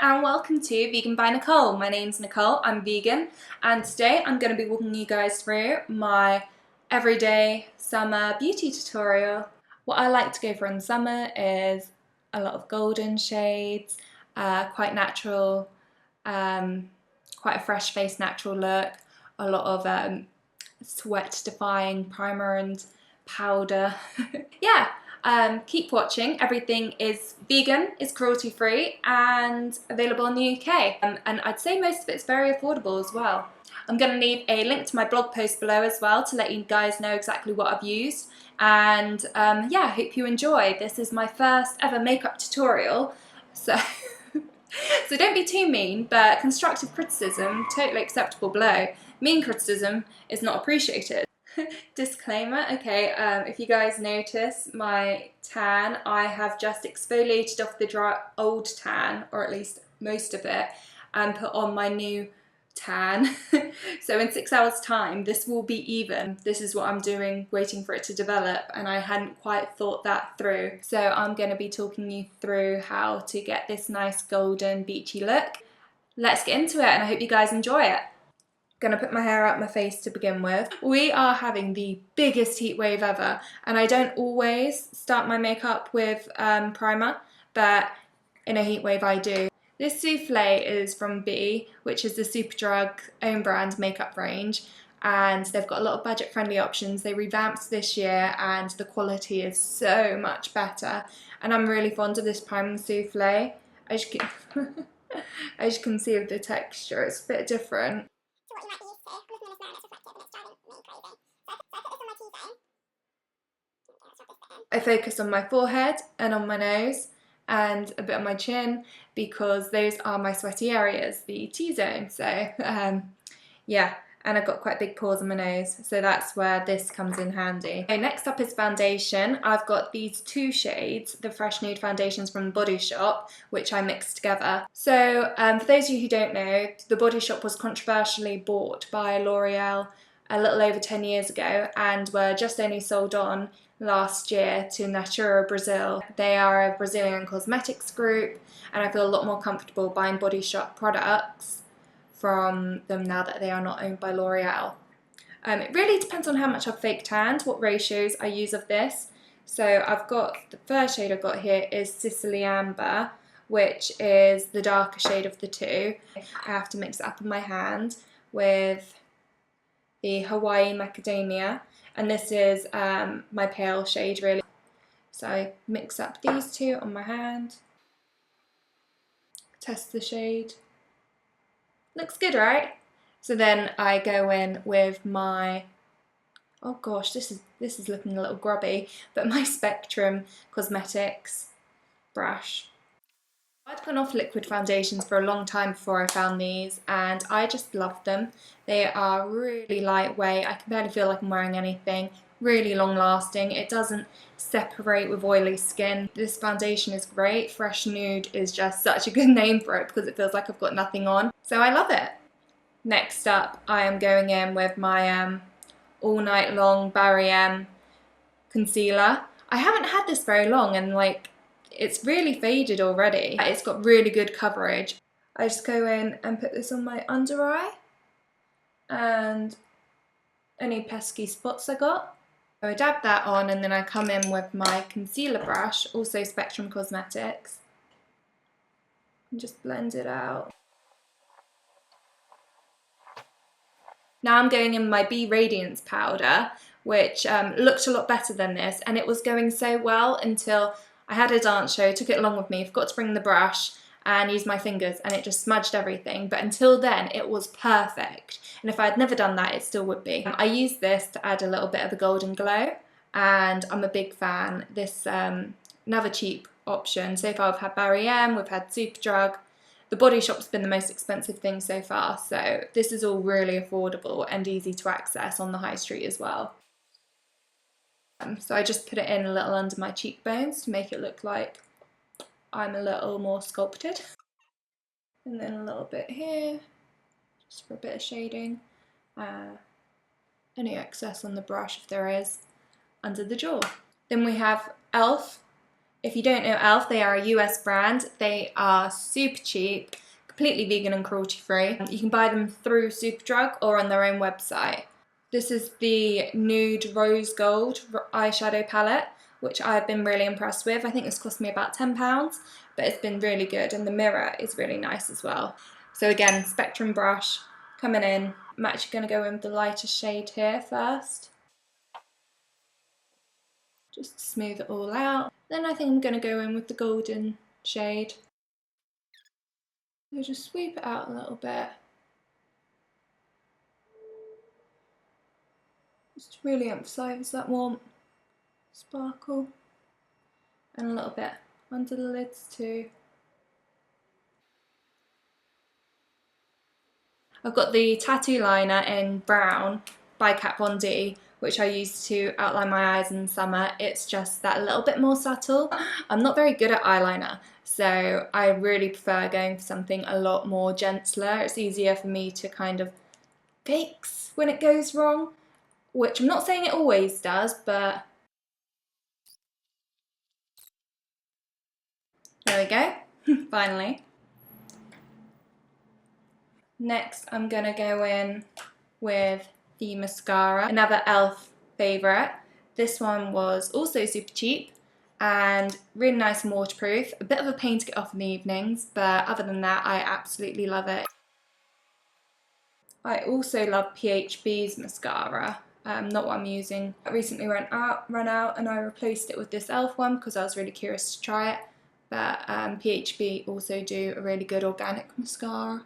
and welcome to Vegan by Nicole. My name's Nicole, I'm vegan, and today I'm going to be walking you guys through my everyday summer beauty tutorial. What I like to go for in summer is a lot of golden shades, quite natural, quite a fresh face natural look, a lot of sweat defying primer and powder. Yeah. Keep watching. Everything is vegan, is cruelty free and available in the UK, and I'd say most of it's very affordable as well. I'm going to leave a link to my blog post below as well to let you guys know exactly what I've used, and yeah, I hope you enjoy. This is my first ever makeup tutorial, so so don't be too mean, but constructive criticism, totally acceptable below. Mean criticism is not appreciated. Disclaimer, okay, if you guys notice my tan, I have just exfoliated off the dry old tan, or at least most of it, and put on my new tan. So in 6 hours time this will be even. This is what I'm doing, waiting for it to develop, and I hadn't quite thought that through. So I'm going to be talking you through how to get this nice golden beachy look. Let's get into it, and I hope you guys enjoy it. Gonna put my hair out my face to begin with. We are having the biggest heat wave ever, and I don't always start my makeup with primer, but in a heat wave I do. This souffle is from B, which is the Superdrug own brand makeup range, and they've got a lot of budget friendly options. They revamped this year and the quality is so much better, and I'm really fond of this priming souffle. As you can see with the texture, it's a bit different. I focus on my forehead and on my nose and a bit on my chin because those are my sweaty areas, the T-zone. So yeah, and I've got quite big pores on my nose, so that's where this comes in handy. Okay, next up is foundation. I've got these two shades, the Fresh Nude foundations from the Body Shop, which I mixed together. So for those of you who don't know, the Body Shop was controversially bought by L'Oreal a little over 10 years ago and were just only sold on last year to Natura Brazil. They are a Brazilian cosmetics group, and I feel a lot more comfortable buying Body Shop products from them now that they are not owned by L'Oreal. It really depends on how much I've fake tanned, what ratios I use of this. So I've got, the first shade I've got here is Sicily Amber, which is the darker shade of the two. I have to mix it up in my hand with the Hawaii Macadamia, and this is my pale shade really. So I mix up these two on my hand, test the shade. Looks good, right? So then I go in with my, oh gosh, this is looking a little grubby, but my Spectrum Cosmetics brush. I'd gone off liquid foundations for a long time before I found these, and I just love them. They are really lightweight, I can barely feel like I'm wearing anything, really long lasting, it doesn't separate with oily skin. This foundation is great. Fresh Nude is just such a good name for it because it feels like I've got nothing on, so I love it. Next up I am going in with my All Night Long Barry M concealer. I haven't had this very long and like it's really faded already. It's got really good coverage. I just go in and put this on my under eye and any pesky spots I got. So I dab that on, and then I come in with my concealer brush, also Spectrum Cosmetics, and just blend it out. Now I'm going in my B Radiance powder, which looked a lot better than this, and it was going so well until I had a dance show, took it along with me, forgot to bring the brush and used my fingers, and it just smudged everything, but until then it was perfect, and if I had never done that it still would be. I used this to add a little bit of a golden glow, and I'm a big fan. This another cheap option. So far we've had Barry M, we've had Superdrug. The Body Shop's been the most expensive thing so far, so this is all really affordable and easy to access on the high street as well. So I just put it in a little under my cheekbones to make it look like I'm a little more sculpted. And then a little bit here, just for a bit of shading. Any excess on the brush, if there is, under the jaw. Then we have e.l.f. If you don't know e.l.f., they are a US brand. They are super cheap, completely vegan and cruelty free. You can buy them through Superdrug or on their own website. This is the Nude Rose Gold eyeshadow palette, which I've been really impressed with. I think this cost me about £10, but it's been really good, and the mirror is really nice as well. So again, Spectrum brush coming in. I'm actually going to go in with the lighter shade here first, just to smooth it all out. Then I think I'm going to go in with the golden shade. So just sweep it out a little bit. Just to really emphasise that warmth, sparkle, and a little bit under the lids too. I've got the tattoo liner in brown by Kat Von D, which I use to outline my eyes in summer. It's just that little bit more subtle. I'm not very good at eyeliner, so I really prefer going for something a lot more gentler. It's easier for me to kind of fix when it goes wrong, which I'm not saying it always does, but there we go, finally. Next, I'm going to go in with the mascara, another e.l.f. favourite. This one was also super cheap and really nice and waterproof. A bit of a pain to get off in the evenings, but other than that, I absolutely love it. I also love PHB's mascara, not what I'm using. I recently run out and I replaced it with this e.l.f. one because I was really curious to try it. But PHB also do a really good organic mascara.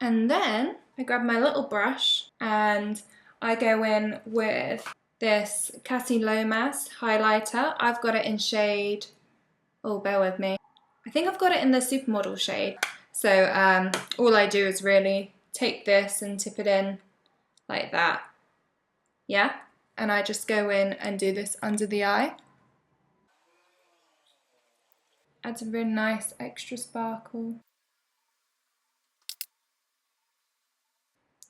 And then I grab my little brush and I go in with this Cassie Lomas highlighter. I've got it in shade, oh bear with me, I think I've got it in the Supermodel shade. So all I do is really take this and tip it in like that, yeah? And I just go in and do this under the eye. Adds a really nice extra sparkle.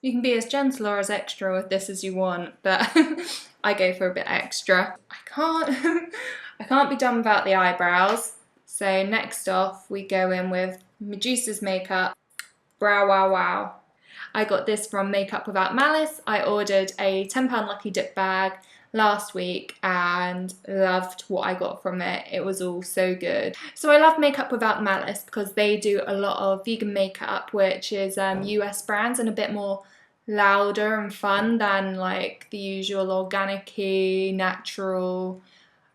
You can be as gentle or as extra with this as you want, but I go for a bit extra. I can't be done without the eyebrows. So next off, we go in with Medusa's makeup, Brow Wow Wow. I got this from Makeup Without Malice. I ordered a £10 Lucky Dip bag last week and loved what I got from it. It was all so good. So I love Makeup Without Malice because they do a lot of vegan makeup, which is US brands and a bit more louder and fun than like the usual organic-y, natural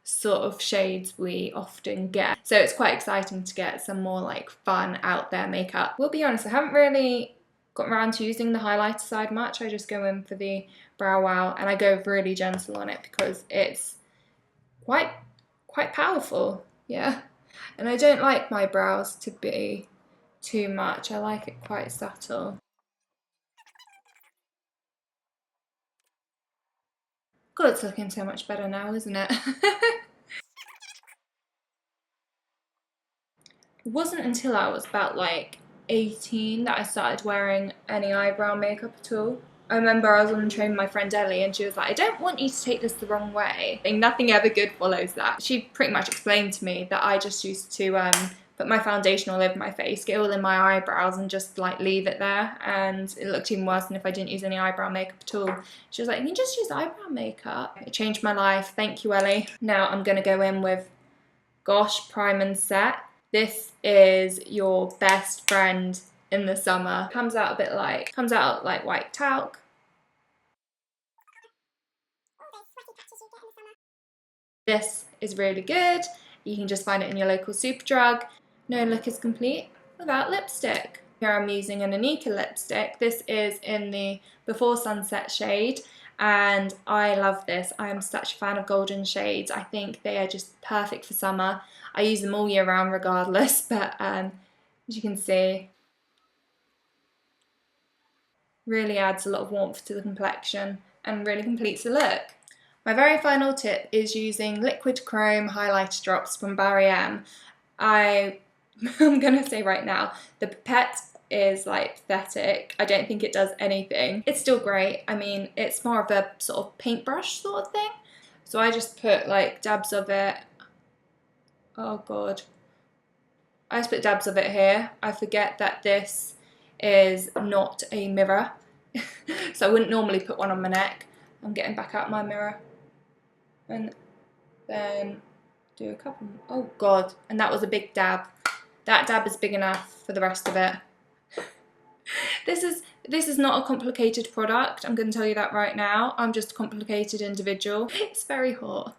sort of shades we often get. So it's quite exciting to get some more like fun out there makeup. We'll be honest, I haven't really gotten around to using the highlighter side much. I just go in for the Brow Wow and I go really gentle on it because it's quite powerful, yeah. And I don't like my brows to be too much. I like it quite subtle. God, it's looking so much better now, isn't it? It wasn't until I was about like 18 that I started wearing any eyebrow makeup at all. I remember I was on the train with my friend Ellie and she was like, I don't want you to take this the wrong way. And nothing ever good follows that. She pretty much explained to me that I just used to put my foundation all over my face, get all in my eyebrows and just like leave it there, and it looked even worse than if I didn't use any eyebrow makeup at all. She was like, you can just use eyebrow makeup. It changed my life, thank you Ellie. Now I'm gonna go in with Gosh Prime and Set. This is your best friend in the summer. Comes out like white talc. This is really good. You can just find it in your local Superdrug. No look is complete without lipstick. Here I'm using an Anika lipstick. This is in the Before Sunset shade and I love this. I am such a fan of golden shades. I think they are just perfect for summer. I use them all year round regardless, but as you can see, really adds a lot of warmth to the complexion and really completes the look. My very final tip is using Liquid Chrome Highlighter Drops from Barry M. I'm going to say right now, the pipette is like pathetic. I don't think it does anything. It's still great. I mean, it's more of a sort of paintbrush sort of thing. So I just put like dabs of it. Oh God. I just put dabs of it here. I forget that this is not a mirror. So I wouldn't normally put one on my neck. I'm getting back out my mirror. And then do a couple. Oh God. And that was a big dab. That dab is big enough for the rest of it. This is not a complicated product. I'm going to tell you that right now. I'm just a complicated individual. It's very hot.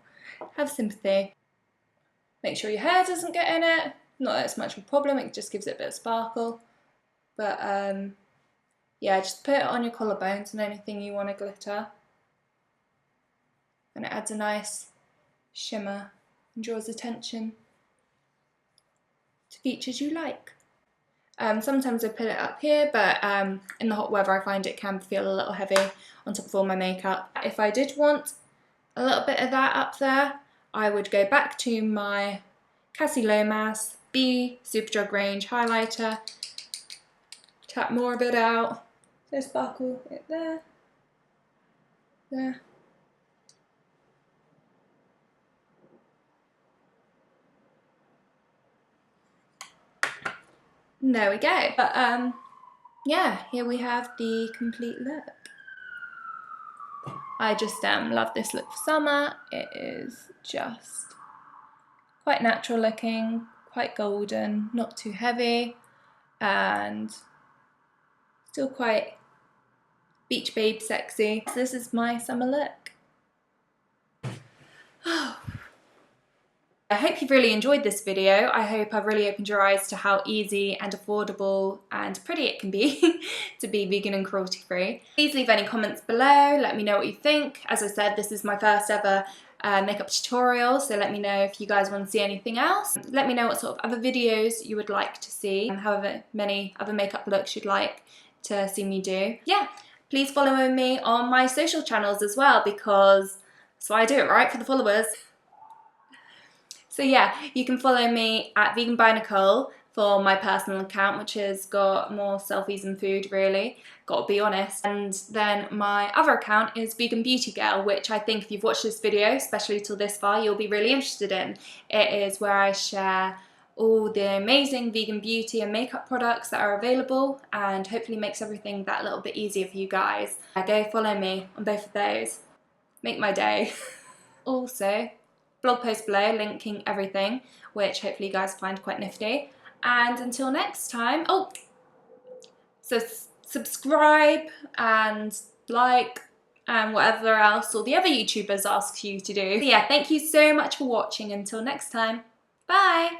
Have sympathy. Make sure your hair doesn't get in it. Not that it's much of a problem. It just gives it a bit of sparkle. But yeah, just put it on your collarbones and anything you want to glitter. And it adds a nice shimmer and draws attention to features you like. Sometimes I put it up here, but in the hot weather I find it can feel a little heavy on top of all my makeup. If I did want a little bit of that up there, I would go back to my Cassie Lomas B Superdrug Range highlighter, tap more of it out, so sparkle it there, there. And there we go. But yeah, here we have the complete look. I just love this look for summer. It is just quite natural looking, quite golden, not too heavy, and still quite beach babe sexy. So this is my summer look. I hope you've really enjoyed this video. I hope I've really opened your eyes to how easy and affordable and pretty it can be to be vegan and cruelty free. Please leave any comments below, let me know what you think. As I said, this is my first ever makeup tutorial, so let me know if you guys want to see anything else. Let me know what sort of other videos you would like to see, and however many other makeup looks you'd like to see me do. Yeah, please follow me on my social channels as well, because that's why I do it, right, for the followers. So yeah, you can follow me at Vegan by Nicole for my personal account, which has got more selfies and food, really, gotta be honest. And then my other account is Vegan Beauty Girl, which I think if you've watched this video, especially till this far, you'll be really interested in. It is where I share all the amazing vegan beauty and makeup products that are available, and hopefully makes everything that little bit easier for you guys. Go follow me on both of those. Make my day. Also, blog post below linking everything, which hopefully you guys find quite nifty. And until next time, oh, so subscribe and like and whatever else all the other YouTubers ask you to do. So yeah, thank you so much for watching. Until next time, bye.